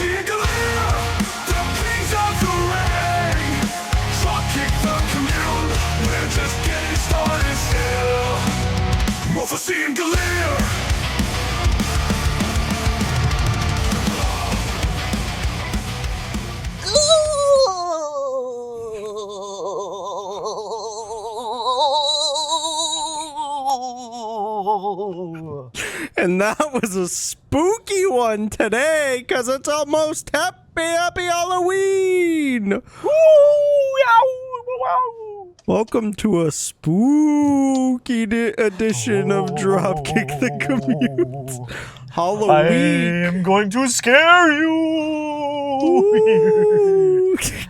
Mufussy and Galeer, the kings of the ring. Dropkick the Commute, we're just getting started still. Mufussy and Galeer. And that was a spooky one today, because it's almost Happy Halloween! Woo! Welcome to a spooky edition of Dropkick the Commute. Halloween. I'm going to scare you!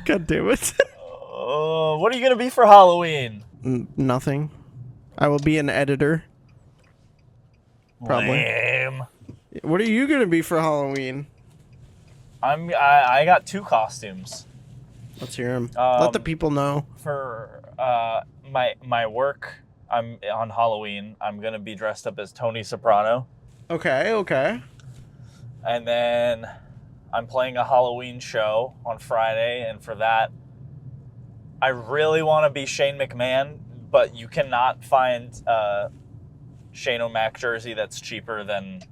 God damn it. What are you going to be for Halloween? Nothing. I will be an editor. Probably. Lame. What are you gonna be for Halloween? I got 2 costumes. Let's hear them. Let the people know. For my work, I'm on Halloween. I'm gonna be dressed up as Tony Soprano. Okay. And then I'm playing a Halloween show on Friday, and for that, I really want to be Shane McMahon, but you cannot find Shane O'Mac jersey that's cheaper than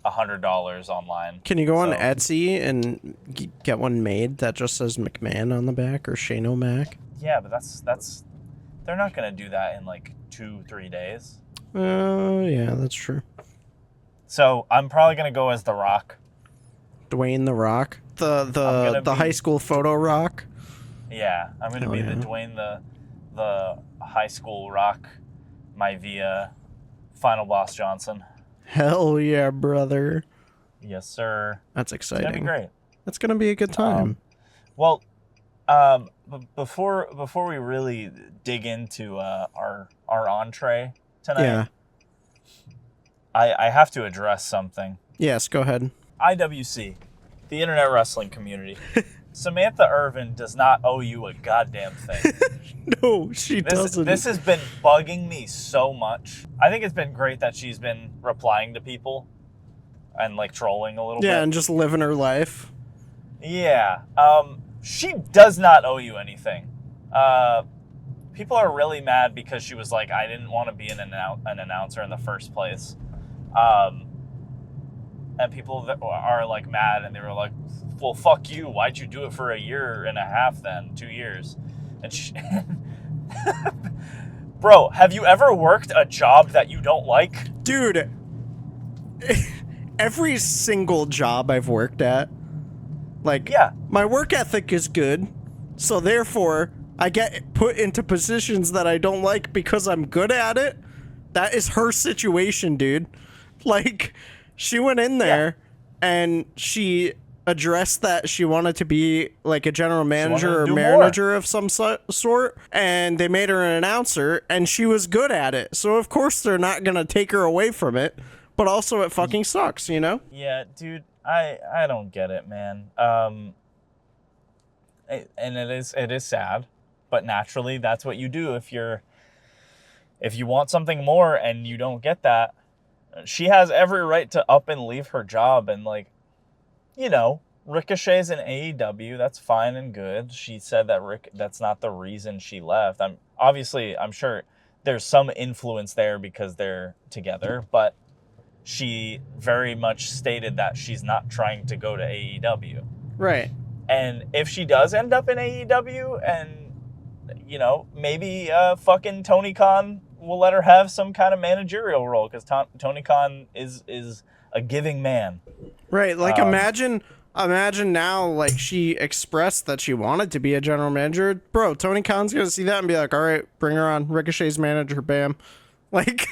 $100 online. Can you go on Etsy and get one made that just says McMahon on the back or Shane O'Mac? Yeah, but that's they're not gonna do that in like 2-3 days. Yeah, that's true. So I'm probably gonna go as The Rock. Dwayne The Rock, the high school photo Rock. Yeah, I'm gonna be the Dwayne the high school Rock, Maivia, Final Boss Johnson. Hell yeah, brother. Yes, sir. That's exciting. It's gonna be great. That's gonna be a good time. Before we really dig into our entree tonight, I have to address something. Yes, go ahead. IWC, the Internet Wrestling Community. Samantha Irvin does not owe you a goddamn thing. No, she doesn't. This has been bugging me so much. I think it's been great that she's been replying to people and like trolling a little bit. Yeah, and just living her life. Yeah. She does not owe you anything. People are really mad because she was like, I didn't want to be an announcer in the first place. And people that are like mad, and they were like, well, fuck you. Why'd you do it for 1.5 years then? 2 years? And she... Bro, have you ever worked a job that you don't like? Dude, every single job I've worked at, like, my work ethic is good, so therefore I get put into positions that I don't like because I'm good at it. That is her situation, dude. Like, she went in there and she addressed that she wanted to be like a general manager or manager of some sort, and they made her an announcer, and she was good at it. So of course they're not gonna take her away from it, but also it fucking sucks, you know? Yeah, dude, I don't get it, man. And it is sad, but naturally that's what you do if you want something more and you don't get that. She has every right to up and leave her job, and like, you know, Ricochet's in AEW. That's fine and good. She said that that's not the reason she left. I'm sure there's some influence there because they're together, but she very much stated that she's not trying to go to AEW. Right. And if she does end up in AEW, and you know, maybe fucking Tony Khan will let her have some kind of managerial role, because Tony Khan is a giving man. Right, like imagine now, like, she expressed that she wanted to be a general manager. Bro, Tony Khan's gonna see that and be like, all right, bring her on. Ricochet's manager, bam. Like,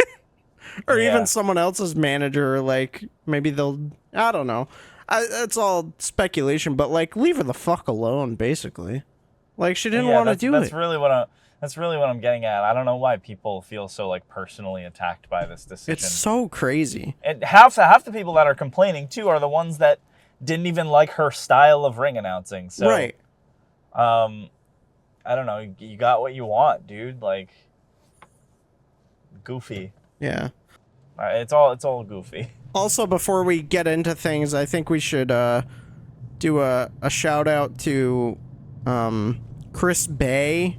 or even someone else's manager, like, maybe they'll, I don't know. It's all speculation, but, like, leave her the fuck alone, basically. Like, she didn't want to do it. That's really what I'm getting at. I don't know why people feel so like personally attacked by this decision. It's so crazy. And half the people that are complaining too are the ones that didn't even like her style of ring announcing. So, right. I don't know. You got what you want, dude. Like, goofy. Yeah. It's all goofy. Also, before we get into things, I think we should do a shout out to Chris Bay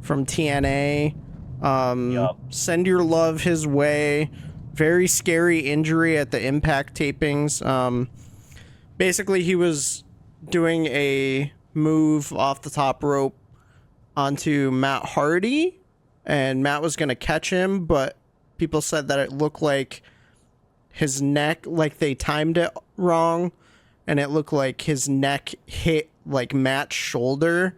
from TNA. Send your love his way. Very scary injury at the Impact tapings. Basically, he was doing a move off the top rope onto Matt Hardy, and Matt was going to catch him, but people said that it looked like his neck, like they timed it wrong, and it looked like his neck hit like Matt's shoulder,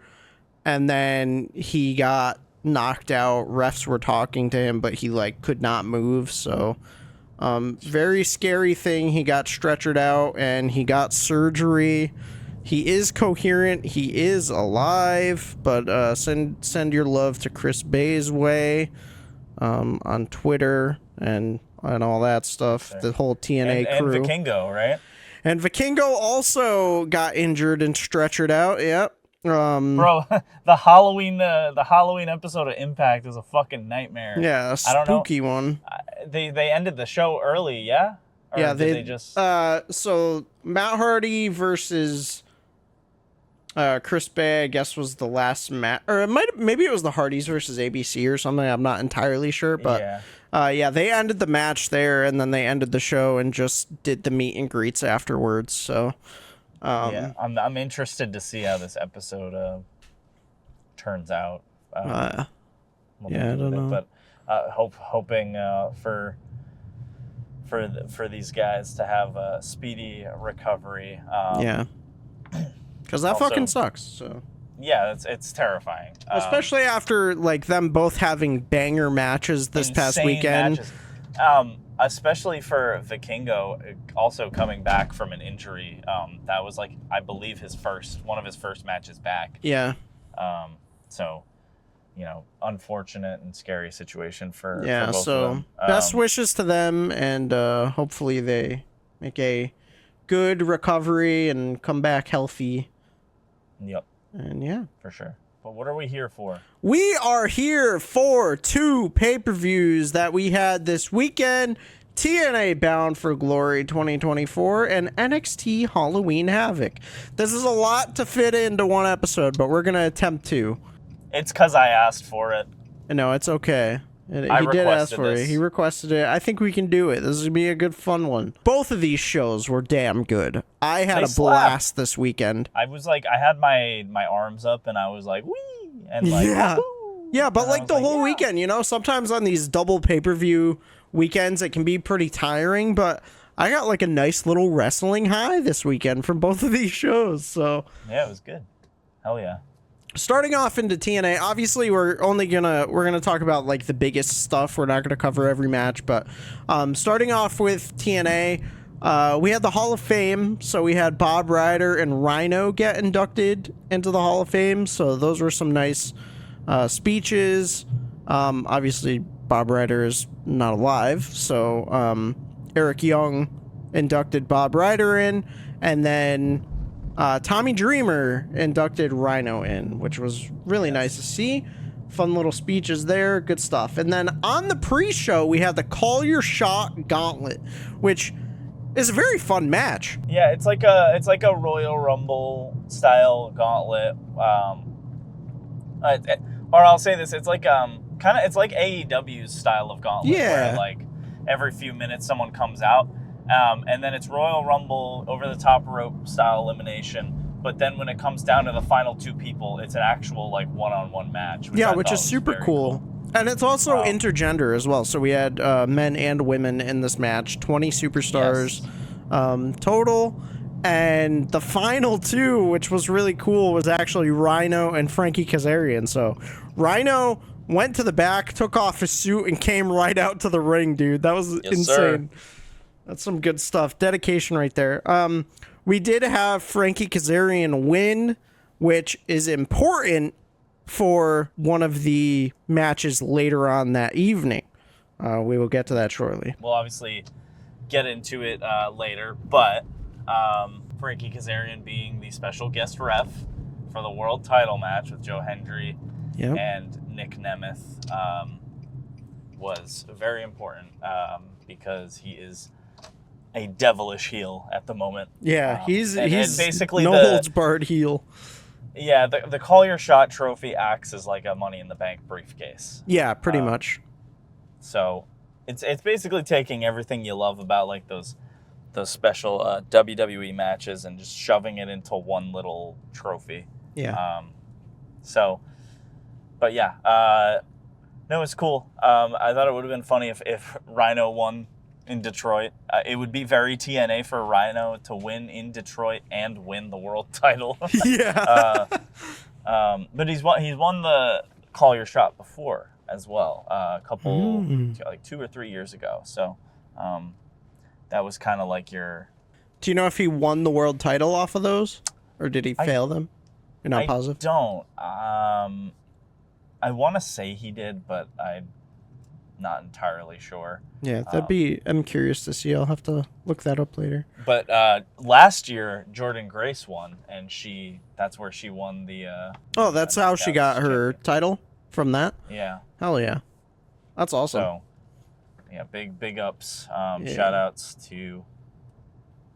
and then he got knocked out. Refs were talking to him, but he like could not move. So very scary thing. He got stretchered out and he got surgery. He is coherent, he is alive, but send your love to Chris Bay's way on Twitter and all that stuff. The whole TNA crew. And Vikingo, right? And Vikingo also got injured and stretchered out. Yep. Bro, the Halloween episode of Impact is a fucking nightmare. Yeah, a spooky one. They ended the show early, yeah? Or yeah, they just so Matt Hardy versus Chris Bay, I guess, was the last match, or maybe it was the Hardys versus ABC or something. I'm not entirely sure, but yeah, they ended the match there, and then they ended the show and just did the meet and greets afterwards. So. Yeah, I'm interested to see how this episode turns out. Yeah, I don't know, but hoping for these guys to have a speedy recovery. Yeah, because that also fucking sucks. So yeah, it's terrifying, especially after like them both having banger matches this past weekend. Matches. Especially for Vikingo, also coming back from an injury. That was like, I believe one of his first matches back. Yeah. So, unfortunate and scary situation for both so of them. Best wishes to them, and hopefully they make a good recovery and come back healthy. Yep. And yeah. For sure. But what are we here for? We are here for 2 pay-per-views that we had this weekend. TNA Bound for Glory 2024 and NXT Halloween Havoc. This is a lot to fit into one episode, but we're going to attempt to. It's because I asked for it. No, it's okay. He did ask for it. He requested it. I think we can do it. This is going to be a good fun one. Both of these shows were damn good. I had a blast this weekend. I was like, I had my arms up and I was like, wee! And like, yeah. Woo! Yeah, but like the whole weekend, sometimes on these double pay-per-view weekends, it can be pretty tiring, but I got like a nice little wrestling high this weekend from both of these shows. So yeah, it was good. Hell yeah. Starting off into TNA, obviously we're gonna talk about like the biggest stuff. We're not gonna cover every match, but starting off with TNA, we had the Hall of Fame. So we had Bob Ryder and Rhino get inducted into the Hall of Fame. So those were some nice speeches. Obviously Bob Ryder is not alive, so Eric Young inducted Bob Ryder in, and then Tommy Dreamer inducted Rhino in, which was really nice to see. Fun little speeches there, good stuff. And then on the pre-show, we had the Call Your Shot Gauntlet, which is a very fun match. Yeah, it's like a Royal Rumble style gauntlet. Or I'll say this, it's like it's like AEW's style of gauntlet, where like every few minutes someone comes out. And then it's Royal Rumble over the top rope style elimination. But then when it comes down to the final 2 people, it's an actual like one-on-one match. Which is super cool. And it's also intergender as well. So we had men and women in this match, 20 superstars total. And the final 2, which was really cool, was actually Rhino and Frankie Kazarian. So Rhino went to the back, took off his suit, and came right out to the ring, dude. That was insane. Sir. That's some good stuff. Dedication right there. We did have Frankie Kazarian win, which is important for one of the matches later on that evening. We will get to that shortly. We'll obviously get into it later, but Frankie Kazarian being the special guest ref for the world title match with Joe Hendry and Nic Nemeth was very important because he is a devilish heel at the moment. Yeah, he's and basically no holds barred heel. Yeah, the Call Your Shot trophy acts as like a Money in the Bank briefcase. Yeah, pretty much. So it's basically taking everything you love about like those special WWE matches and just shoving it into one little trophy. Yeah. But yeah, no, it's cool. I thought it would have been funny if Rhino won in Detroit. It would be very TNA for Rhino to win in Detroit and win the world title. Yeah. But he's won the Call Your Shot before as well, a couple like 2 or 3 years ago. So that was kind of like your. Do you know if he won the world title off of those, or did he fail them? You're not positive? I don't. I want to say he did, but I'm not entirely sure. Yeah, I'm curious to see. I'll have to look that up later. But last year, Jordynne Grace won, and that's where she won the... oh, that's how she got her title? From that? Yeah. Hell yeah. That's awesome. So, yeah, big ups. Shout outs to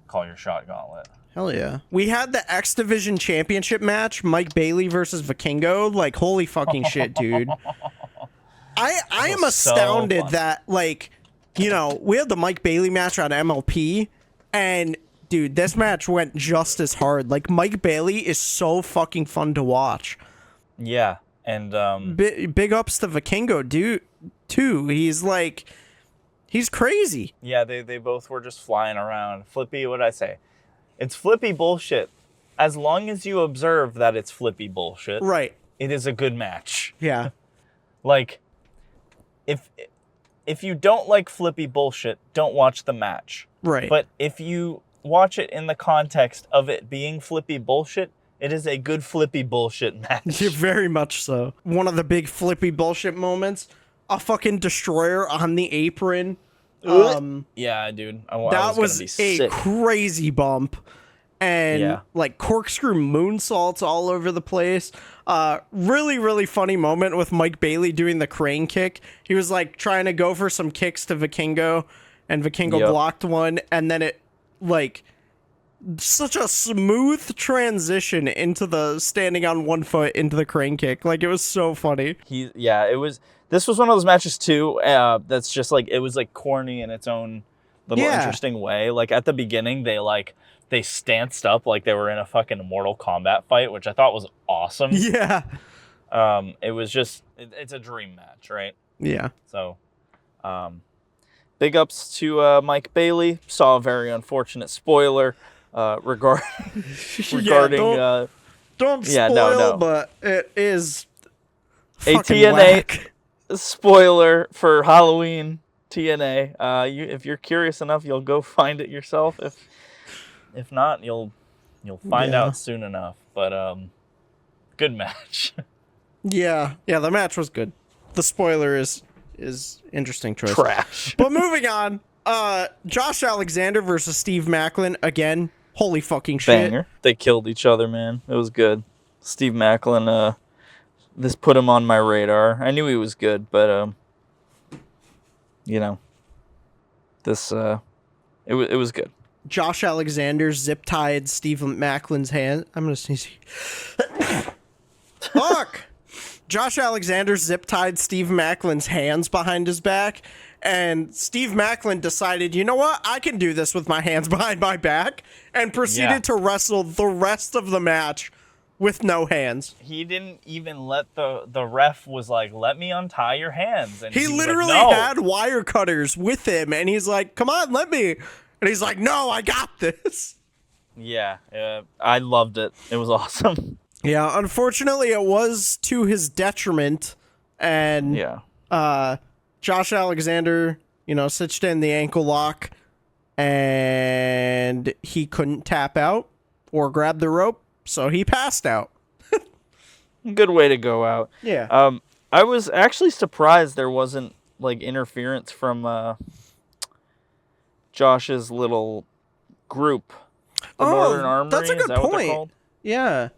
Call Your Shot Gauntlet. Hell yeah. We had the X Division Championship match, Mike Bailey versus Vikingo. Like, holy fucking shit, dude. I am astounded that, like, you know, we had the Mike Bailey match on MLP, and, dude, this match went just as hard. Like, Mike Bailey is so fucking fun to watch. Yeah, and... big ups to Vikingo, dude, too. He's, like, he's crazy. Yeah, they both were just flying around. Flippy, what'd I say? It's flippy bullshit. As long as you observe that it's flippy bullshit, right? It is a good match. Yeah. Like, if you don't like flippy bullshit, don't watch the match. Right. But if you watch it in the context of it being flippy bullshit, it is a good flippy bullshit match. Very much so. One of the big flippy bullshit moments, a fucking destroyer on the apron. Yeah, dude. That was a sick. crazy bump. And like corkscrew moonsaults all over the place. Really, really funny moment with Mike Bailey doing the crane kick. He was like trying to go for some kicks to Vikingo, and Vikingo blocked one, and then it like such a smooth transition into the standing on one foot into the crane kick. Like, it was so funny. This was one of those matches too, that's just like, it was like corny in its own little interesting way. Like at the beginning, they stanced up like they were in a fucking Mortal Kombat fight, which I thought was awesome. Yeah. It was just, it's a dream match, right? Yeah. So, big ups to Mike Bailey. Saw a very unfortunate spoiler regarding. Don't spoil, but it is a TNA spoiler for Halloween TNA. If you're curious enough, you'll go find it yourself. If not, you'll find out soon enough. But good match. Yeah, the match was good. The spoiler is interesting choice. Trash. But moving on, Josh Alexander versus Steve Maclin again. Holy fucking shit. Banger. They killed each other, man. It was good. Steve Maclin, this put him on my radar. I knew he was good, but this it was good. Josh Alexander zip-tied Steve Maclin's hand. I'm gonna sneeze. Fuck! Josh Alexander zip-tied Steve Maclin's hands behind his back, and Steve Maclin decided, you know what? I can do this with my hands behind my back, and proceeded to wrestle the rest of the match with no hands. He didn't even let the ref was like, let me untie your hands. And he literally had wire cutters with him, and he's like, come on, let me. And he's like, no, I got this. Yeah, I loved it. It was awesome. Yeah, unfortunately, it was to his detriment. And Josh Alexander, stitched in the ankle lock, and he couldn't tap out or grab the rope, so he passed out. Good way to go out. Yeah. I was actually surprised there wasn't, like, interference from Josh's little group. The Northern Armory. That's a good point. What they're called? Yeah.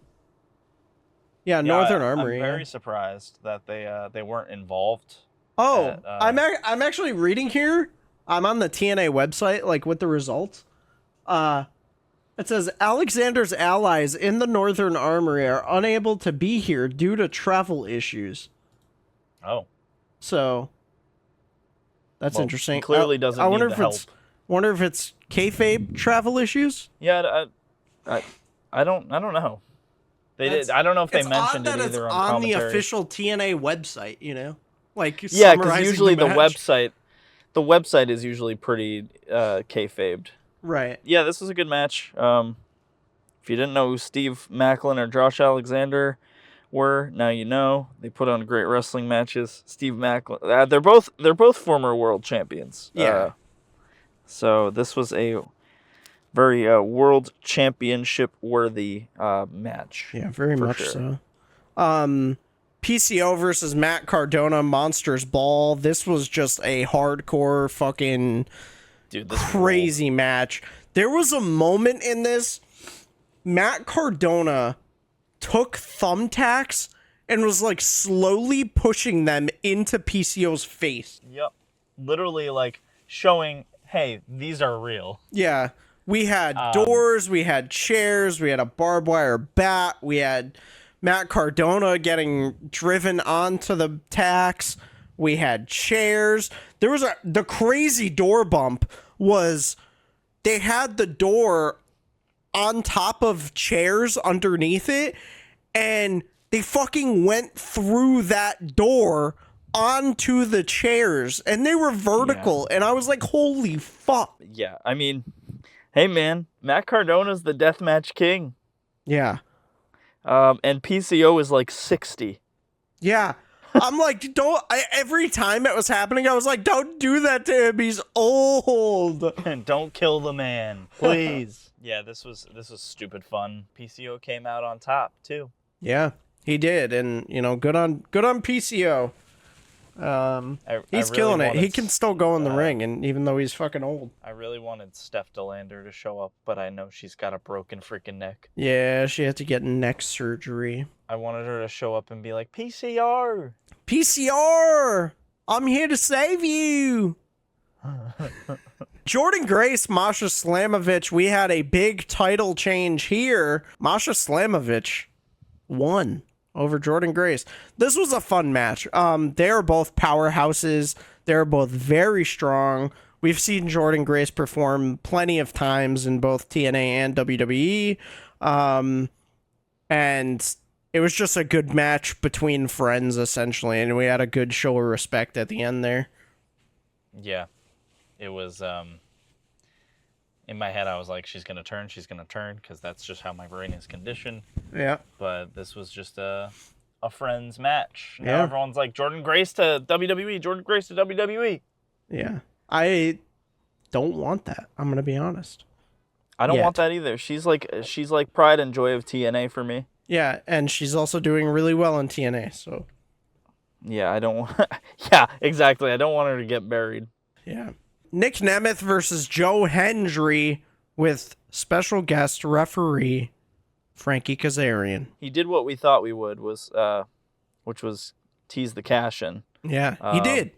Yeah, Northern Armory. I'm very surprised that they weren't involved. I'm actually reading here. I'm on the TNA website, like with the results. It says Alexander's allies in the Northern Armory are unable to be here due to travel issues. Oh. So that's interesting. He clearly doesn't I wonder need if the help. Wonder if it's kayfabe travel issues. Yeah, I don't know. I don't know if they mentioned it either on commentary. On the official TNA website, you know, like yeah, because usually the website is usually pretty kayfabed. Right. Yeah, this was a good match. If you didn't know who Steve Maclin or Josh Alexander were, now you know. They put on great wrestling matches. Steve Maclin, they're both former world champions. Yeah. So this was a very world championship worthy match. Yeah, very much so. PCO versus Matt Cardona, Monsters Ball. This was just a hardcore fucking crazy match. There was a moment in this, Matt Cardona took thumbtacks and was like slowly pushing them into PCO's face. Yep. Literally like showing, hey, these are real. Yeah. We had doors, we had chairs, we had a barbed wire bat, we had Matt Cardona getting driven onto the tacks, we had chairs. There was the crazy door bump was they had the door on top of chairs underneath it, and they fucking went through that door onto the chairs, and they were vertical, and I was like, holy fuck. Yeah, I mean, hey man, Matt Cardona's the deathmatch king. Yeah. And PCO is like 60. Yeah. I'm like, every time it was happening, I was like, don't do that to him. He's old. And don't kill the man, please. Yeah, this was stupid fun. PCO came out on top too. Yeah, he did, and you know, good on PCO. He's killing it. He can still go in the ring, and even though he's fucking old. I really wanted Steph DeLander to show up, but I know she's got a broken freaking neck. Yeah, she had to get neck surgery. I wanted her to show up and be like, PCR! PCR! I'm here to save you! Jordynne Grace, Masha Slamovich, we had a big title change here. Masha Slamovich won over Jordynne Grace. This was a fun match. They are both powerhouses. They're both very strong. We've seen Jordynne Grace perform plenty of times in both TNA and WWE. And it was just a good match between friends, essentially, and we had a good show of respect at the end there. Yeah. It was, in my head, I was like, she's going to turn, because that's just how my brain is conditioned. Yeah. But this was just a friends match. Now Yeah. everyone's like, Jordynne Grace to WWE, Jordynne Grace to WWE. Yeah. I don't want that. I'm going to be honest. I don't want that either. She's like pride and joy of TNA for me. Yeah, and she's also doing really well in TNA, so. Yeah, I don't want... yeah, exactly. I don't want her to get buried. Yeah. Nic Nemeth versus Joe Hendry with special guest referee Frankie Kazarian. He did what we thought we would, which was tease the cash in. Yeah, he did.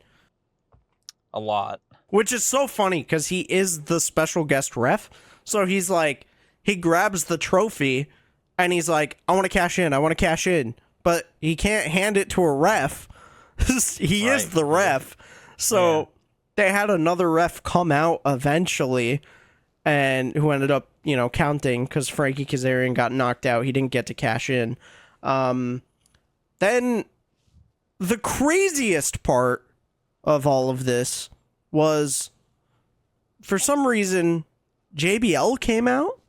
A lot. Which is so funny because he is the special guest ref. So he's like, he grabs the trophy and he's like, I want to cash in. But he can't hand it to a ref. He is the ref. So... Yeah. They had another ref come out eventually, and who ended up, you know, counting because Frankie Kazarian got knocked out. He didn't get to cash in. Then the craziest part of all of this was, for some reason, JBL came out.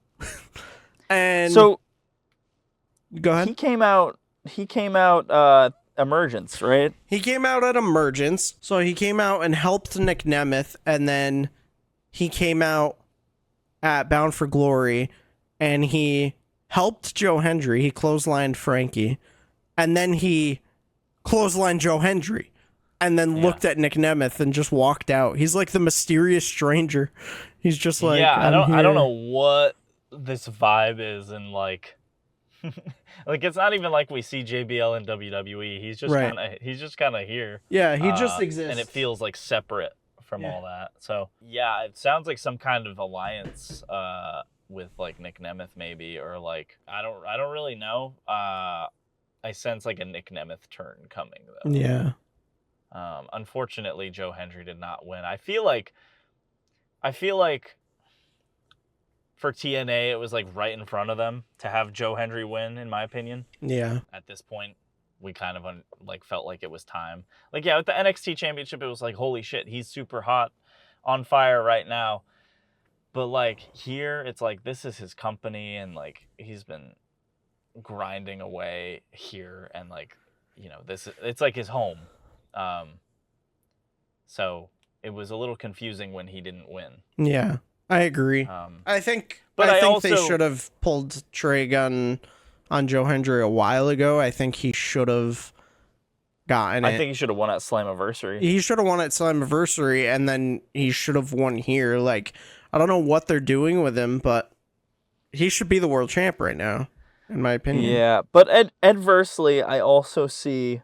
And so, go ahead. He came out. Emergence, right? He came out at Emergence, so he came out and helped Nic Nemeth, and then he came out at Bound for Glory, and he helped Joe Hendry. He clotheslined Frankie, and then he clotheslined Joe Hendry, and then looked at Nic Nemeth and just walked out. He's like the mysterious stranger. He's just like, I don't know what this vibe is, and like. Like, it's not even like we see JBL in WWE. He's just kind of here. Yeah, he just exists. And it feels like separate from all that. So yeah, it sounds like some kind of alliance with like Nic Nemeth maybe, or like I don't really know. I sense like a Nic Nemeth turn coming though. Yeah. Unfortunately, Joe Hendry did not win. I feel like for TNA, it was like right in front of them to have Joe Hendry win, in my opinion. Yeah. At this point, we kind of like felt like it was time. Like, yeah, with the NXT Championship, it was like, holy shit, he's super hot, on fire right now. But like here, it's like this is his company, and like he's been grinding away here, and like, you know, it's like his home. So it was a little confusing when he didn't win. Yeah, I agree. I think they should have pulled trig on Joe Hendry a while ago. I think he should have gotten it. I think he should have won at Slammiversary. He should have won at Slammiversary, and then he should have won here. Like, I don't know what they're doing with him, but he should be the world champ right now, in my opinion. Yeah, but adversely, I also see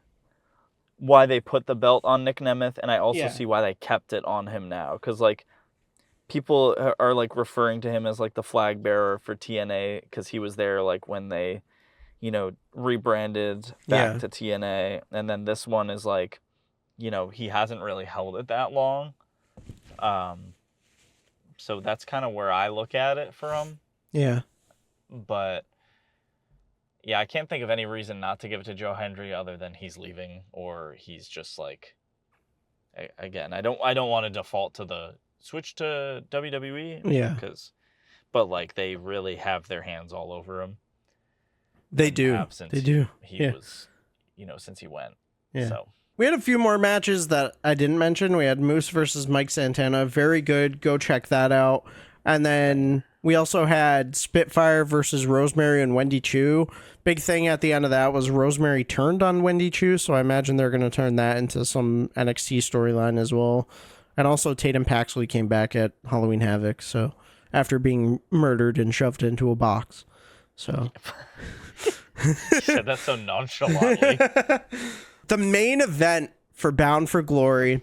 why they put the belt on Nic Nemeth, and I also see why they kept it on him now. Because, like, people are, like, referring to him as, like, the flag bearer for TNA, because he was there, like, when they, you know, rebranded back to TNA. And then this one is, like, you know, he hasn't really held it that long. So that's kind of where I look at it from. Yeah. But yeah, I can't think of any reason not to give it to Joe Hendry other than he's leaving, or he's just like, again, I don't want to default to the switch to WWE. Yeah. But like they really have their hands all over him. They do. He was, you know, since he went. Yeah. So we had a few more matches that I didn't mention. We had Moose versus Mike Santana. Very good. Go check that out. And then we also had Spitfire versus Rosemary and Wendy Choo. Big thing at the end of that was Rosemary turned on Wendy Choo, so I imagine they're going to turn that into some NXT storyline as well. And also Tatum Paxley came back at Halloween Havoc, so after being murdered and shoved into a box. So said that so nonchalantly. The main event for Bound for Glory,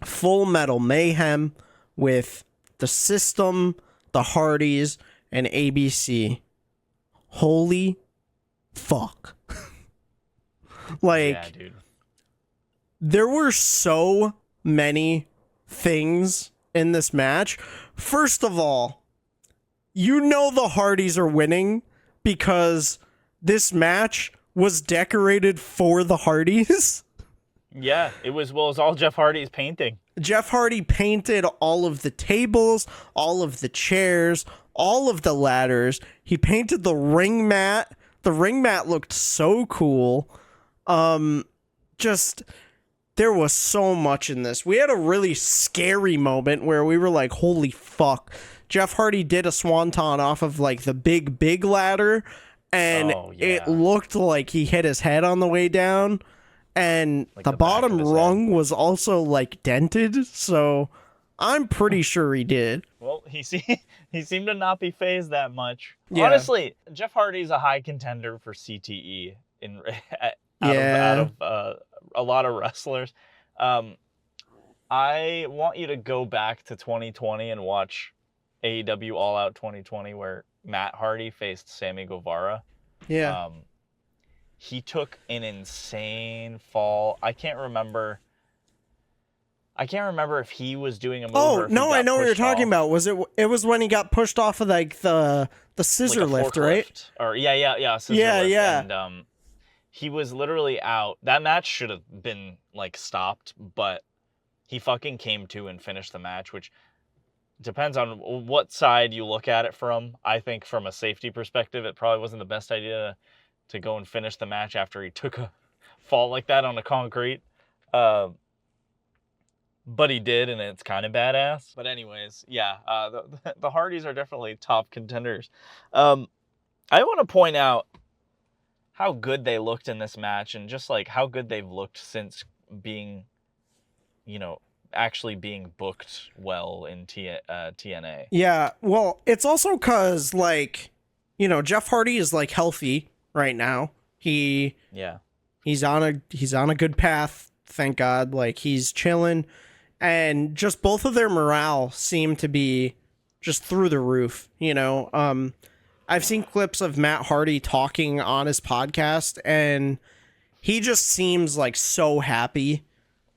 Full Metal Mayhem with the System, the Hardys, and ABC. Holy fuck. Like, yeah, dude. There were so many things in this match. First of all, you know the Hardys are winning because this match was decorated for the Hardys. Yeah, it was all Jeff Hardy's painting. Jeff Hardy painted all of the tables, all of the chairs, all of the ladders. He painted the ring mat. The ring mat looked so cool. Just, there was so much in this. We had a really scary moment where we were like, holy fuck. Jeff Hardy did a swanton off of like the big ladder, and it looked like he hit his head on the way down. And like the bottom rung was also like dented, so I'm pretty sure he did. Well, he seemed to not be phased that much. Yeah. Honestly, Jeff Hardy's a high contender for CTE out of a lot of wrestlers. I want you to go back to 2020 and watch AEW All Out 2020 where Matt Hardy faced Sammy Guevara. Yeah. He took an insane fall. I can't remember if he was doing a move. Oh, no, I know what you're talking about. It was when he got pushed off of like the scissor lift, right? Or yeah, scissor lift. Yeah. And he was literally out. That match should have been like stopped, but he fucking came to and finished the match, which depends on what side you look at it from. I think from a safety perspective, it probably wasn't the best idea to go and finish the match after he took a fall like that on the concrete. But he did, and it's kind of badass. But anyways, yeah, the Hardys are definitely top contenders. I want to point out how good they looked in this match, and just like how good they've looked since being, you know, actually being booked well in TNA. Yeah, well, it's also because, like, you know, Jeff Hardy is like healthy right now. He's on a good path, thank God. Like, he's chilling, and just both of their morale seemed to be just through the roof, you know. I've seen clips of Matt Hardy talking on his podcast, and he just seems like so happy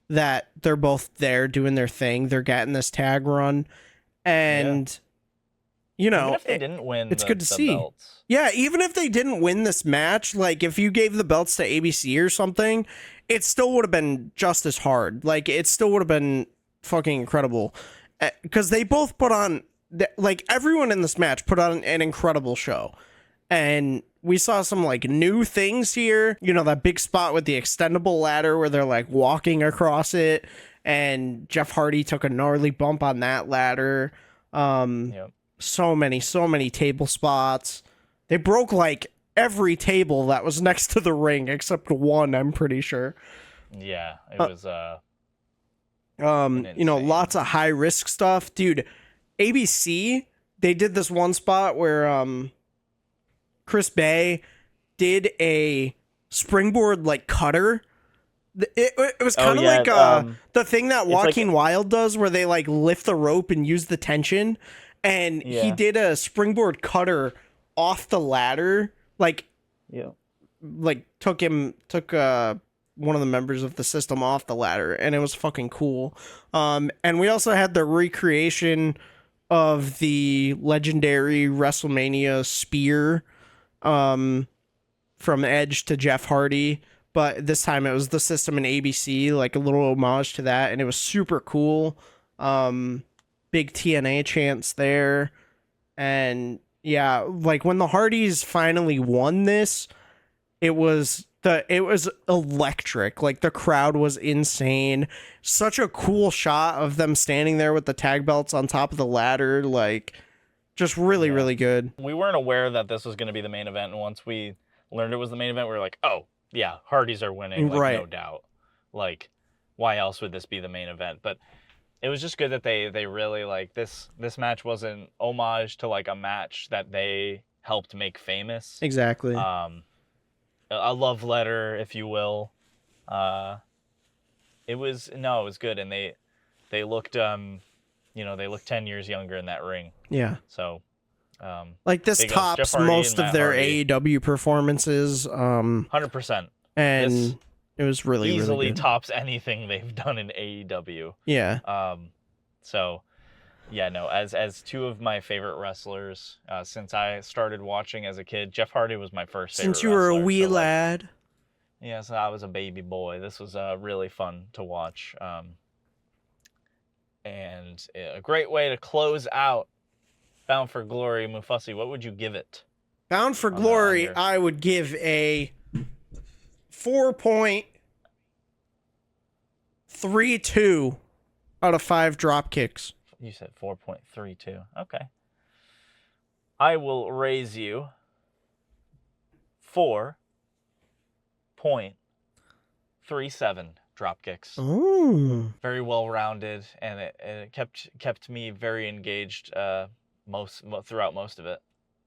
that they're both there doing their thing. They're getting this tag run, and you know, even if they didn't win, it's good to see. Belts. Yeah, even if they didn't win this match, like if you gave the belts to ABC or something, it still would have been just as hard. Like it still would have been fucking incredible, because they both put on, like everyone in this match put on an incredible show, and we saw some like new things here. You know, that big spot with the extendable ladder where they're like walking across it, and Jeff Hardy took a gnarly bump on that ladder. So many table spots. They broke like every table that was next to the ring except one, I'm pretty sure. Yeah, it was you know, lots of high risk stuff. Dude, ABC, they did this one spot where Chris Bay did a springboard like cutter. It was kind of like the thing that Joaquin Wilde does where they like lift the rope and use the tension, and he did a springboard cutter off the ladder, like took one of the members of the system off the ladder, and it was fucking cool. And we also had the recreation of the legendary WrestleMania spear from Edge to Jeff Hardy, but this time it was the system and ABC, like a little homage to that, and it was super cool. Big TNA chants there, and yeah, like when the Hardys finally won this, it was electric. Like the crowd was insane. Such a cool shot of them standing there with the tag belts on top of the ladder, like just really, really good. We weren't aware that this was going to be the main event, and once we learned it was the main event, we were like, oh, yeah, Hardys are winning, like, right. No doubt. Like, why else would this be the main event? But it was just good that they really, like, this match was an homage to, like, a match that they helped make famous. Exactly. A love letter, if you will. It was good, and they looked, they looked 10 years younger in that ring. Yeah. So, like this tops most of their AEW performances. 100%. And this it was really easily good. Tops anything they've done in AEW. Yeah. So, yeah, no. As two of my favorite wrestlers since I started watching as a kid, Jeff Hardy was my first favorite. Since you were a wee lad. Yes, I was a baby boy. This was really fun to watch. And a great way to close out Bound for Glory, Mufussy. What would you give it? Bound for Glory, I would give a 4.32 out of 5 drop kicks. You said 4.32. Okay. I will raise you 4.37 drop kicks. Ooh. Very well rounded, and it kept me very engaged throughout most of it.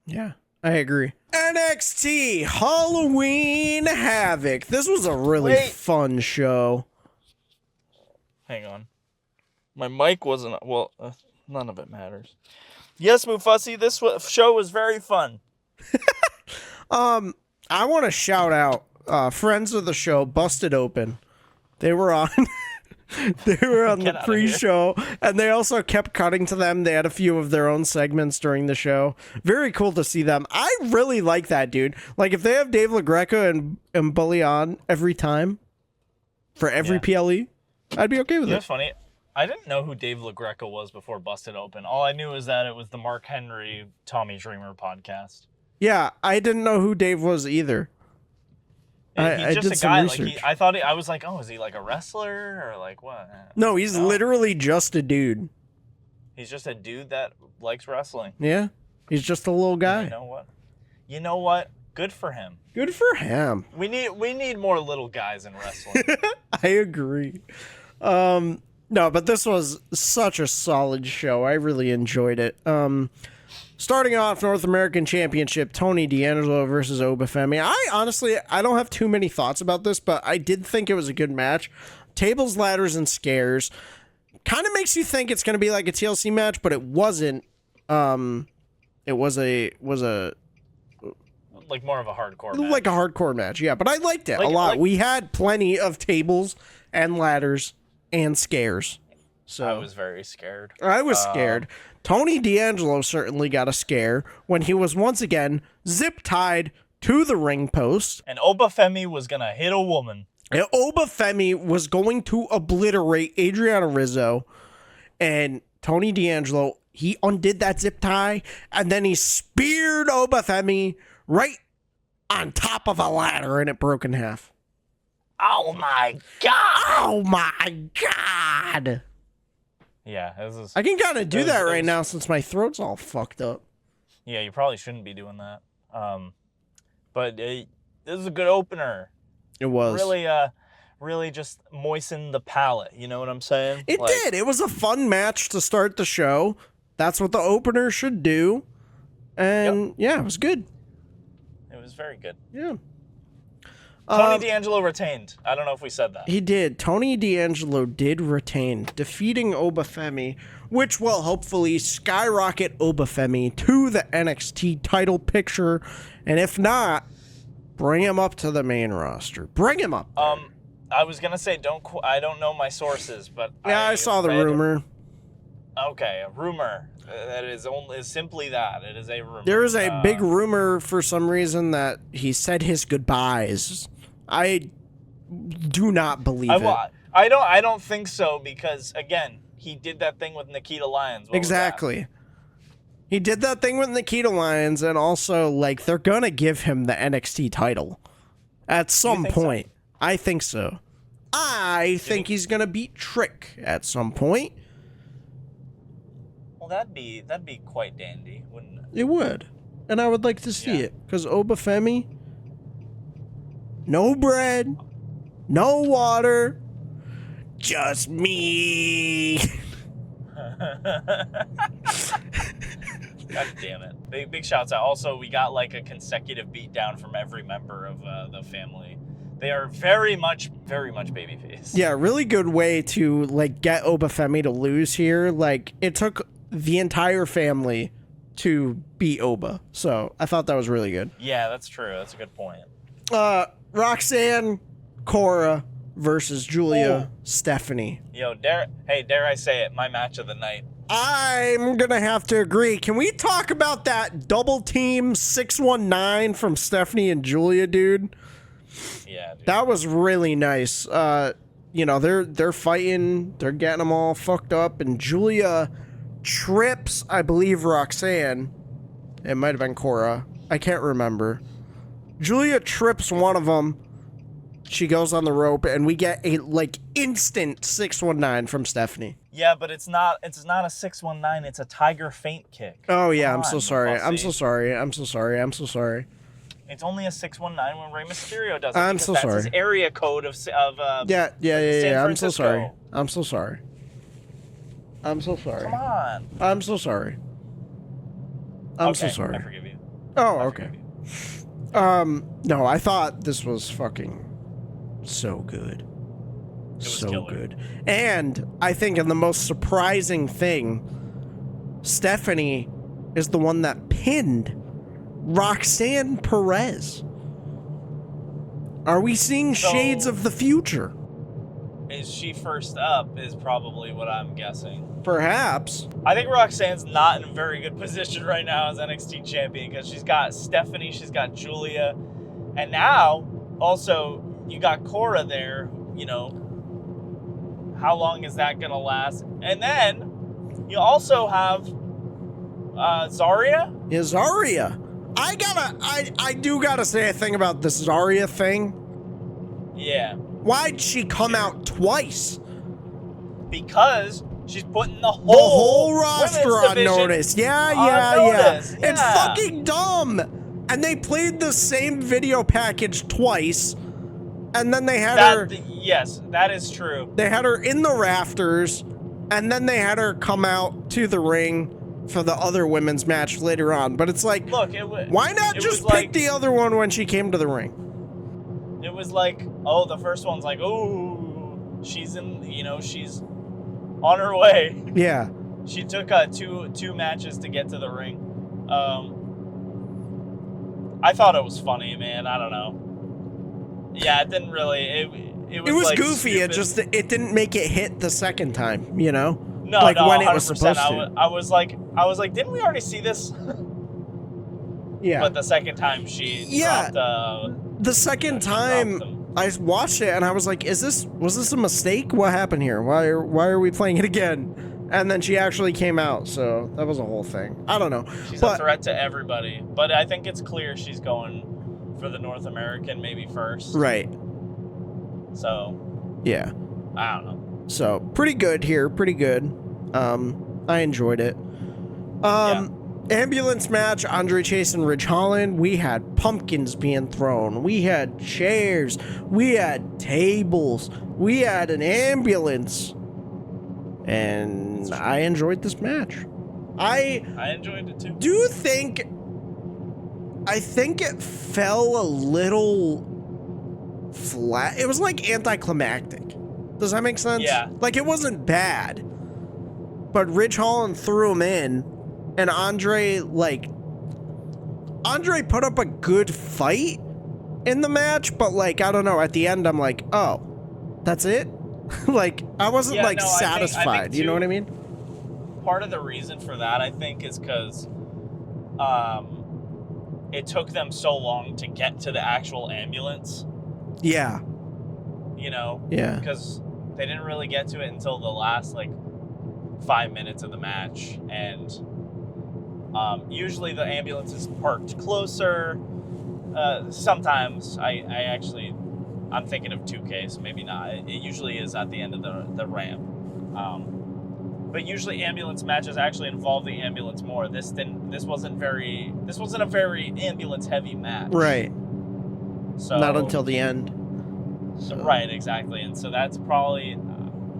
Yeah, I agree. NXT Halloween Havoc. This was a really fun show. Hang on. My mic wasn't... Well, none of it matters. Yes, Mufussy, this show was very fun. I want to shout out friends of the show, Busted Open. They were on... They were on the pre-show, and they also kept cutting to them. They had a few of their own segments during the show. Very cool to see them. I really like that, dude. Like, if they have Dave LaGreca and Bully on every time for every PLE, I'd be okay with it. It's funny. I didn't know who Dave LaGreca was before Busted Open. All I knew was that it was the Mark Henry, Tommy Dreamer podcast. Yeah, I didn't know who Dave was either. He's just a guy. Like I was like, oh, is he like a wrestler or like what? No, he's literally just a dude. He's just a dude that likes wrestling. Yeah, he's just a little guy. You know what? Good for him. Good for him. We need more little guys in wrestling. I agree. No, but this was such a solid show. I really enjoyed it. Starting off, North American Championship, Tony D'Angelo versus Femi. I don't have too many thoughts about this, but I did think it was a good match. Tables, ladders, and scares. kind of makes you think it's going to be like a TLC match, but it wasn't. It was a like more of a hardcore match. Like a hardcore match, yeah. But I liked it a lot. We had plenty of tables and ladders and scares. So I was very scared. I was scared. Tony D'Angelo certainly got a scare when he was once again zip-tied to the ring post. And Femi was going to hit a woman. And Femi was going to obliterate Adriana Rizzo. And Tony D'Angelo, he undid that zip tie, and then he speared Femi right on top of a ladder, and it broke in half. Oh, my God. Oh, my God. Yeah, I can kind of do that right now since my throat's all fucked up. Yeah, you probably shouldn't be doing that. But this is a good opener. It was. Really just moistened the palate. You know what I'm saying? It did. It was a fun match to start the show. That's what the opener should do. And yeah, it was good. It was very good. Yeah. Tony D'Angelo retained. I don't know if we said that. He did. Tony D'Angelo did retain, defeating Femi, which will hopefully skyrocket Femi to the NXT title picture. And if not, bring him up to the main roster. Bring him up. I was gonna say I don't know my sources, but yeah, I saw the rumor. Okay, a rumor. That is simply that. It is a rumor. There is a big rumor for some reason that he said his goodbyes. I do not believe it. I don't think so because again, he did that thing with Nikita Lyons. Exactly. He did that thing with Nikita Lyons, and also like they're gonna give him the NXT title at some point. So? I think so. I think he's gonna beat Trick at some point. Well, that'd be quite dandy, wouldn't it? It would, and I would like to see it because Femi, no bread, no water, just me. God damn it! Big shouts out. Also, we got like a consecutive beatdown from every member of the family. They are very much babyface. Yeah, really good way to like get Femi to lose here. Like it took the entire family to beat Oba, so I thought that was really good. Yeah, that's true. That's a good point. Roxanne, Cora versus Giulia, Stephanie. Yo, dare I say it? My match of the night. I'm gonna have to agree. Can we talk about that double team 619 from Stephanie and Giulia, dude? Yeah, dude. That was really nice. You know, they're fighting, they're getting them all fucked up, and Giulia trips, I believe, Roxanne. It might have been Cora. I can't remember. Giulia trips one of them. She goes on the rope, and we get a like instant 619 from Stephanie. Yeah, but it's not a 619. It's a tiger feint kick. Oh yeah, I'm so sorry. I'm so sorry. It's only a 619 when Rey Mysterio does it. I'm so sorry. That's his area code of San I'm so Francisco. sorry. I'm so sorry. Come on. I'm so sorry. I'm so sorry. I forgive you. Oh, okay. No, I thought this was fucking so good. It was so killer. good. And I think in the most surprising thing, Stephanie is the one that pinned Roxanne Perez. Are we seeing shades of the future? Is she first up is probably what I'm guessing. Perhaps. I think Roxanne's not in a very good position right now as NXT champion because she's got Stephanie, she's got Giulia, and now also you got Cora there, you know. How long is that going to last? And then you also have Zaria. Yeah, Zaria. I do gotta say a thing about this Zaria thing. Yeah. Why'd she come out twice? Because she's putting the The whole roster on division notice. Yeah. notice. It's Yeah. fucking dumb. And they played the same video package twice. And then they had her. Yes, that is true. They had her in the rafters. And then they had her come out to the ring for the other women's match later on. But it's like, look, why not just pick the other one when she came to the ring? It was like, oh, the first one's like, oh, she's in, you know, she's on her way. Yeah. She took two matches to get to the ring. I thought it was funny, man. I don't know. Yeah, it didn't really. It was like goofy. stupid. It didn't make it hit the second time. You know. No, like no, when 100%. it was supposed to. I was like, didn't we already see this? Yeah. But the second time she dropped, the second time I watched it and I was like, was this a mistake? What happened here? Why are we playing it again? And then she actually came out, so that was a whole thing. I don't know. She's a threat to everybody, but I think it's clear she's going for the North American maybe first. Right. So. Yeah. I don't know. So pretty good here, pretty good. I enjoyed it. Ambulance match, Andre Chase and Ridge Holland. We had pumpkins being thrown. We had chairs. We had tables. We had an ambulance. And I enjoyed this match. I enjoyed it too. I think it fell a little flat. It was like anticlimactic. Does that make sense? Yeah. Like, it wasn't bad. But Ridge Holland threw him in, and Andre put up a good fight in the match, but, like, I don't know, at the end, I'm like, oh, that's it? Like, I wasn't, satisfied. I think too, you know what I mean? Part of the reason for that, I think, is because it took them so long to get to the actual ambulance. Yeah. You know? Yeah. Because they didn't really get to it until the last, 5 minutes of the match. And usually the ambulance is parked closer. Sometimes I'm thinking of 2K, so maybe not. It usually is at the end of the ramp. But usually ambulance matches actually involve the ambulance more. This wasn't a very ambulance heavy match. Right. So not until the end. So. Right, exactly. And so that's probably,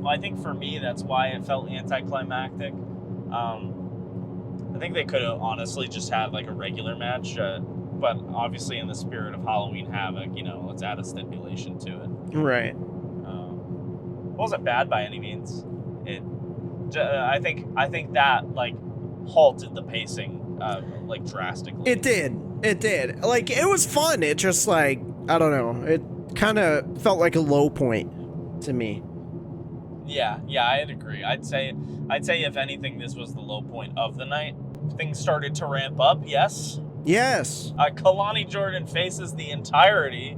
I think for me, that's why it felt anticlimactic. I think they could have honestly just had a regular match, but obviously in the spirit of Halloween Havoc, let's add a stipulation to it. Right. It wasn't bad by any means. I think that halted the pacing drastically. It did. It was fun. It just I don't know. It kind of felt like a low point to me. Yeah, I'd agree. I'd say if anything, this was the low point of the night. Things started to ramp up. Yes. Kelani Jordynne faces the entirety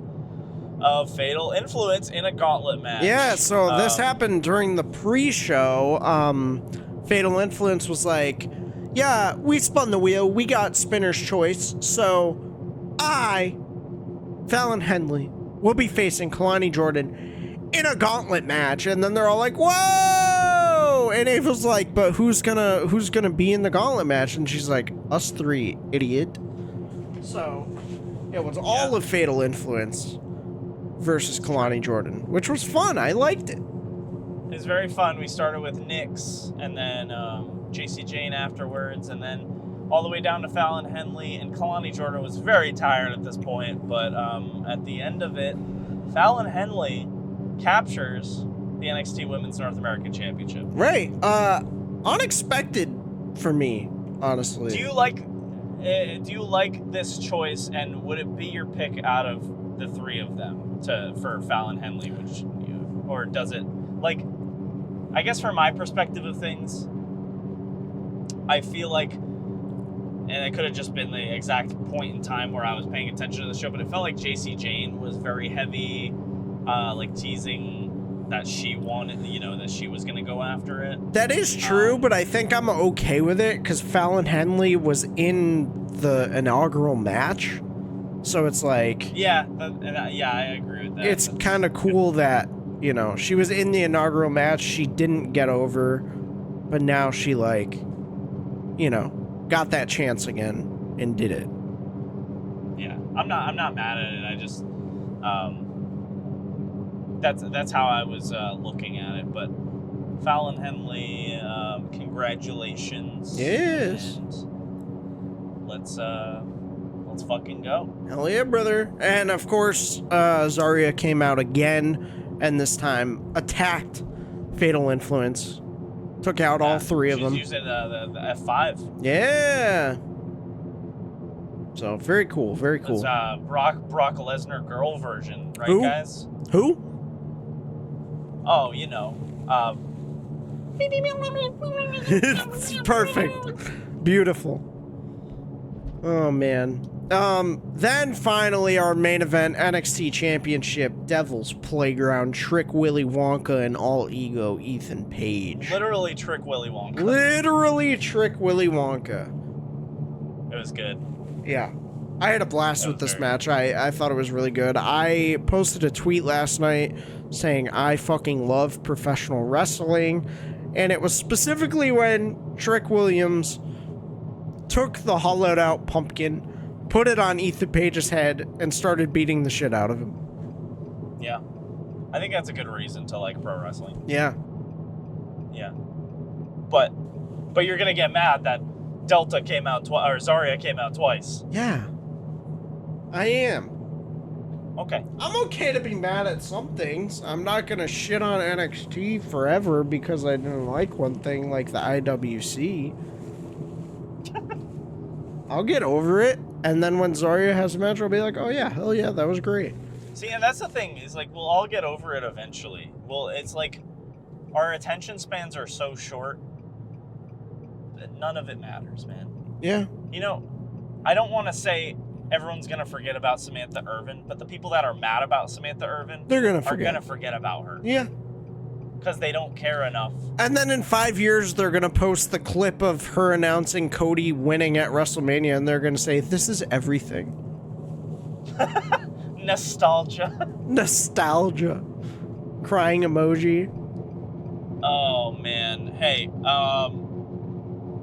of Fatal Influence in a gauntlet match. Yeah, so this happened during the pre-show. Fatal Influence was like, yeah, we spun the wheel. We got spinner's choice. So Fallon Henley, will be facing Kelani Jordynne in a gauntlet match. And then they're all like, whoa! And Ava's like, but who's gonna be in the gauntlet match? And she's like, us three, idiot. So it was all of Fatal Influence versus Kelani Jordynne, which was fun. I liked it. It was very fun. We started with Nyx, and then JC Jane afterwards, and then all the way down to Fallon Henley, and Kelani Jordynne was very tired at this point, but at the end of it, Fallon Henley captures the NXT Women's North American Championship. Right. Unexpected for me, honestly. Do you like this choice, and would it be your pick out of the three of them for Fallon Henley, or does it, I guess from my perspective of things, I feel like, and it could have just been the exact point in time where I was paying attention to the show, but it felt like JC Jane was very heavy, teasing that she wanted, that she was going to go after it. That is true, but I think I'm okay with it because Fallon Henley was in the inaugural match. So it's like... Yeah, I agree with that. It's kind of cool that, she was in the inaugural match. She didn't get over, but now she, got that chance again and did it. Yeah, I'm not mad at it. I just... That's how I was looking at it. But Fallon Henley, congratulations. Yes. And let's fucking go. Hell yeah, brother. And of course, Zaria came out again, and this time attacked Fatal Influence Took out all three of them. She's using the F5. Yeah. So, very cool, very cool. It's Brock Lesnar girl version, right, Who? guys? Who? Oh, you know. It's perfect. Beautiful. Oh, man. Then finally our main event, NXT Championship, Devil's Playground, Trick Willy Wonka and All Ego Ethan Page. Literally Trick Willy Wonka. Literally Trick Willy Wonka. It was good. Yeah. I had a blast with this match. I thought it was really good. I posted a tweet last night saying I fucking love professional wrestling. And it was specifically when Trick Williams took the hollowed out pumpkin, put it on Ethan Page's head, and started beating the shit out of him. Yeah. I think that's a good reason to like pro wrestling. Yeah. Yeah. But you're gonna get mad that Delta came out twice, or Zaria came out twice. Yeah. I am. Okay. I'm okay to be mad at some things. I'm not gonna shit on NXT forever because I didn't like one thing like the IWC. I'll get over it, and then when Zaria has a match, I'll be like, oh yeah, hell yeah, that was great. See, and that's the thing, is like, we'll all get over it eventually. Well, it's like, our attention spans are so short that none of it matters, man. Yeah. You know, I don't want to say everyone's going to forget about Samantha Irvin, but the people that are mad about Samantha Irvin They're gonna are forget. going to forget about her. Yeah. Because they don't care enough. And then in 5 years, they're going to post the clip of her announcing Cody winning at WrestleMania, and they're going to say, this is everything. Nostalgia. Nostalgia. Crying emoji. Oh, man. Hey,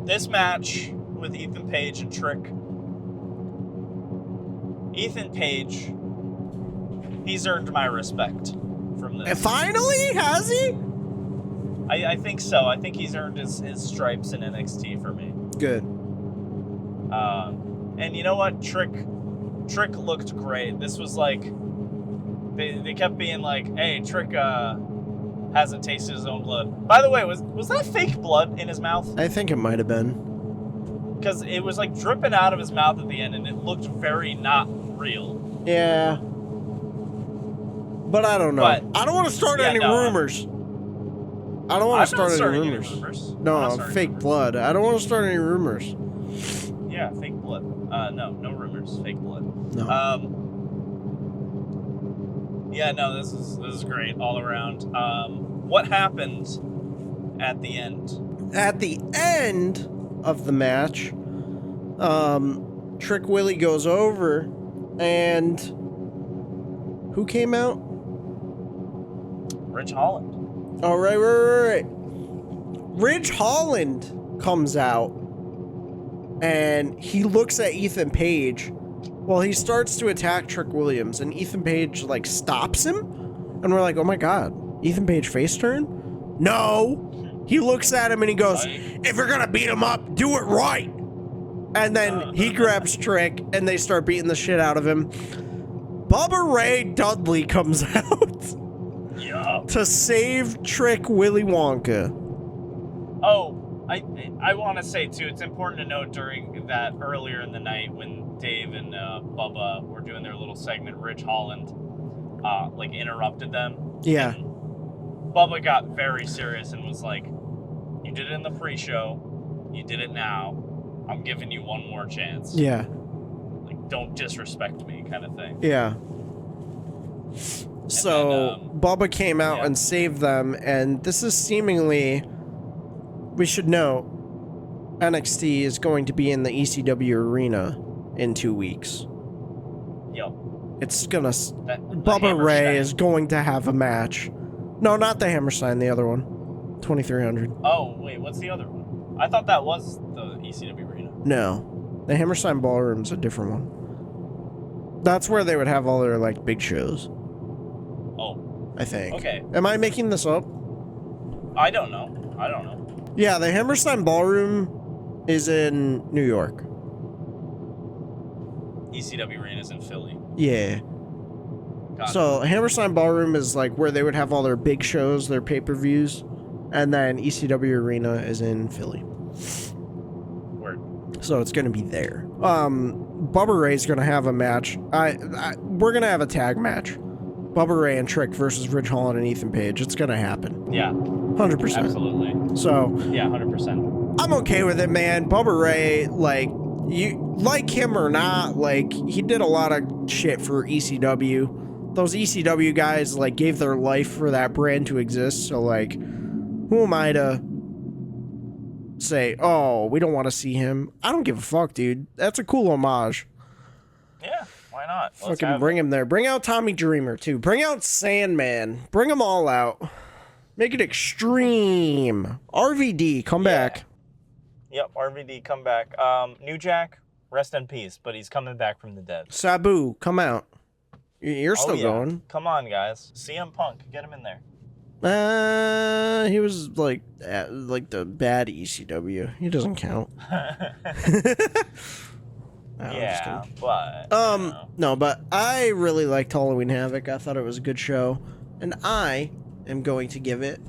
this match with Ethan Page and Trick. Ethan Page, he's earned my respect from this. And finally? Has he? I think so. I think he's earned his stripes in NXT for me. Good. And you know what? Trick looked great. This was like, they kept being like, hey, Trick hasn't tasted his own blood. By the way, was that fake blood in his mouth? I think it might have been. Because it was like dripping out of his mouth at the end, and it looked very not real. Yeah. But I don't know. But, I don't want to start any rumors. I don't want to start any rumors. No, fake blood. I don't want to start any rumors. Yeah, fake blood. No rumors. Fake blood. No. Yeah, no, this is great all around. What happened at the end? At the end of the match, Trick Willy goes over, and who came out? Ridge Holland. Oh, right. Ridge Holland comes out, and he looks at Ethan Page. Well, he starts to attack Trick Williams, and Ethan Page, like, stops him. And we're like, oh my god, Ethan Page face turn? No! He looks at him and he goes, if you're gonna beat him up, do it right! And then he grabs Trick, and they start beating the shit out of him. Bubba Ray Dudley comes out to save Trick Willy Wonka. Oh, I want to say, too, it's important to note during that earlier in the night when Dave and Bubba were doing their little segment, Ridge Holland, like, interrupted them. Yeah. And Bubba got very serious and was like, you did it in the pre-show, you did it now, I'm giving you one more chance. Yeah. Like, don't disrespect me, kind of thing. Yeah. So, then, Bubba came out and saved them, and this is seemingly, we should know, NXT is going to be in the ECW arena in 2 weeks. Yep. It's gonna... Bubba Ray is going to have a match. No, not the Hammerstein, the other one. 2300. Oh, wait, what's the other one? I thought that was the ECW arena. No. The Hammerstein Ballroom's a different one. That's where they would have all their, like, big shows. Oh. I think. Okay. Am I making this up? I don't know. Yeah, the Hammerstein Ballroom is in New York. ECW arena's in Philly. Yeah. So Hammerstein Ballroom is like where they would have all their big shows, their pay-per-views. And then ECW Arena is in Philly. Word. So it's going to be there. Bubba Ray's going to have a match. We're going to have a tag match. Bubba Ray and Trick versus Ridge Holland and Ethan Page. It's going to happen. Yeah. 100%. Absolutely. So. Yeah, 100%. I'm okay with it, man. Bubba Ray, like, you like him or not, like, he did a lot of shit for ECW. Those ECW guys, like, gave their life for that brand to exist. So, like, who am I to say, oh, we don't want to see him? I don't give a fuck, dude. That's a cool homage. Yeah, why not? Fucking bring him there. Bring out Tommy Dreamer, too. Bring out Sandman. Bring them all out. Make it extreme. RVD, come back. Yep, RVD, come back. New Jack, rest in peace, but he's coming back from the dead. Sabu, come out. You're still going. Come on, guys. CM Punk, get him in there. He was like the bad ECW. He doesn't count. Yeah, but no, but I really liked Halloween Havoc. I thought it was a good show, and I am going to give it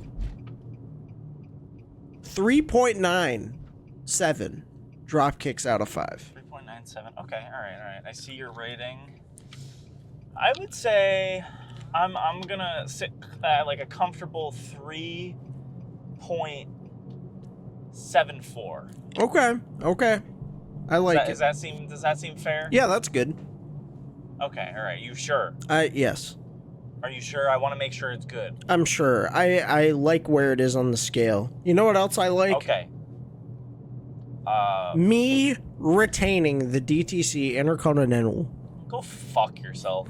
3.97 drop kicks out of 5. 3.97. Okay, all right. I see your rating. I would say I'm gonna sit at like a comfortable 3.74. Okay. I like it. Does that seem fair? Yeah, that's good. Okay, all right. You sure? Yes. Are you sure? I want to make sure it's good. I'm sure. I like where it is on the scale. You know what else I like? Okay. Me retaining the DTC Intercontinental. Go fuck yourself.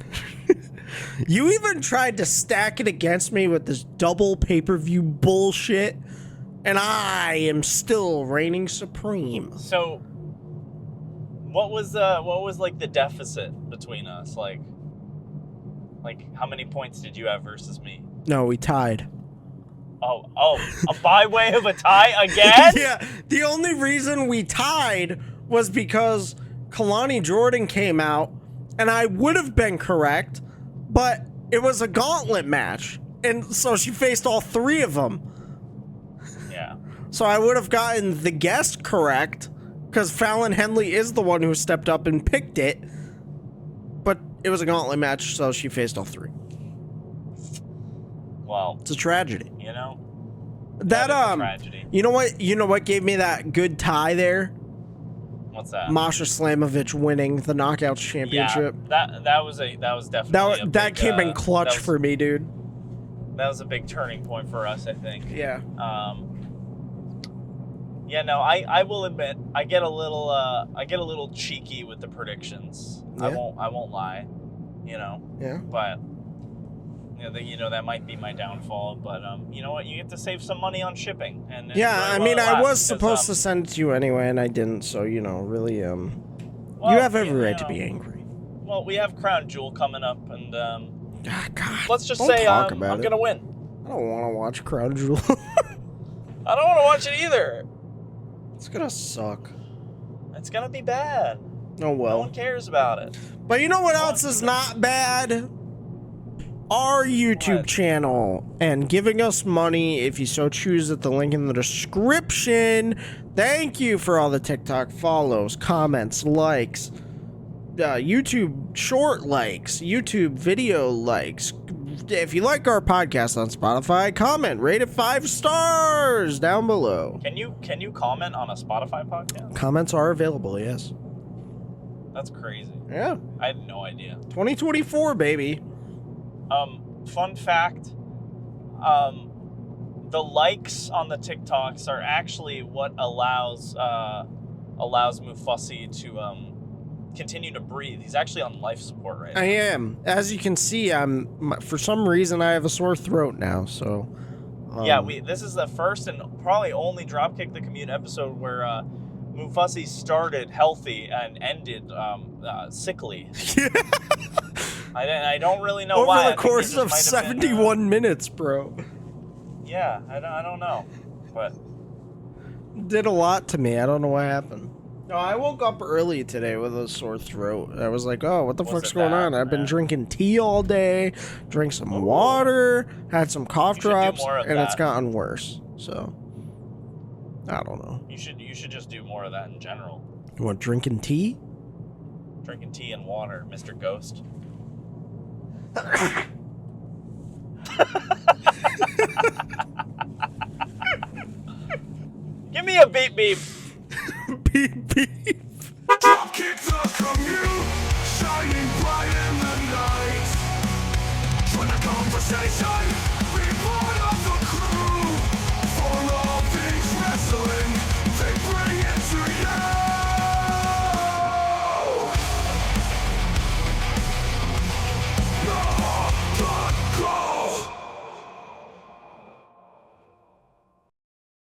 You even tried to stack it against me with this double pay-per-view bullshit, and I am still reigning supreme. So, what was like the deficit between us? Like how many points did you have versus me? No, we tied. Oh, by way of a tie again? Yeah, the only reason we tied was because Kelani Jordynne came out, and I would have been correct, but it was a gauntlet match, and so she faced all three of them. Yeah. So I would have gotten the guess correct, because Fallon Henley is the one who stepped up and picked it, but it was a gauntlet match, so she faced all three. Well, it's a tragedy. You know? That is a tragedy. You know what gave me that good tie there? What's that? Masha Slamovich winning the Knockouts Championship. Yeah, that was definitely that came in clutch for me, dude. That was a big turning point for us, I think. Yeah. Yeah, no, I will admit I get a little cheeky with the predictions. Yeah. I won't lie, you know. Yeah. But that might be my downfall. But you know what? You get to save some money on shipping. And yeah, I mean, I was supposed to send it to you anyway, and I didn't. So really, well, you have every right to be angry. Well, we have Crown Jewel coming up, and God, let's just say I'm gonna win. I don't want to watch Crown Jewel. I don't want to watch it either. It's gonna suck. It's gonna be bad. Oh well. No one cares about it. But you know what else is not bad? Our YouTube channel and giving us money if you so choose at the link in the description. Thank you for all the TikTok follows, comments, likes, YouTube short likes, YouTube video likes. If you like our podcast on Spotify, comment, rate it 5 stars down below. Can you comment on a Spotify podcast? Comments are available, yes. That's crazy. Yeah. I had no idea. 2024, baby. Fun fact, the likes on the TikToks are actually what allows Mufussy to continue to breathe. He's actually on life support right now. I am. As you can see, for some reason I have a sore throat now, so yeah, this is the first and probably only Dropkick the Commute episode where Mufussy started healthy and ended sickly. I don't really know why. Over the course of 71 minutes, bro. Yeah, I don't know, but did a lot to me. I don't know what happened. No, I woke up early today with a sore throat. I was like, oh, what the fuck's going on? I've been drinking tea all day, drank some water, had some cough drops, and it's gotten worse. So, I don't know. You should just do more of that in general. You want drinking tea? Drinking tea and water, Mr. Ghost. Give me a beep beep. Beep beep.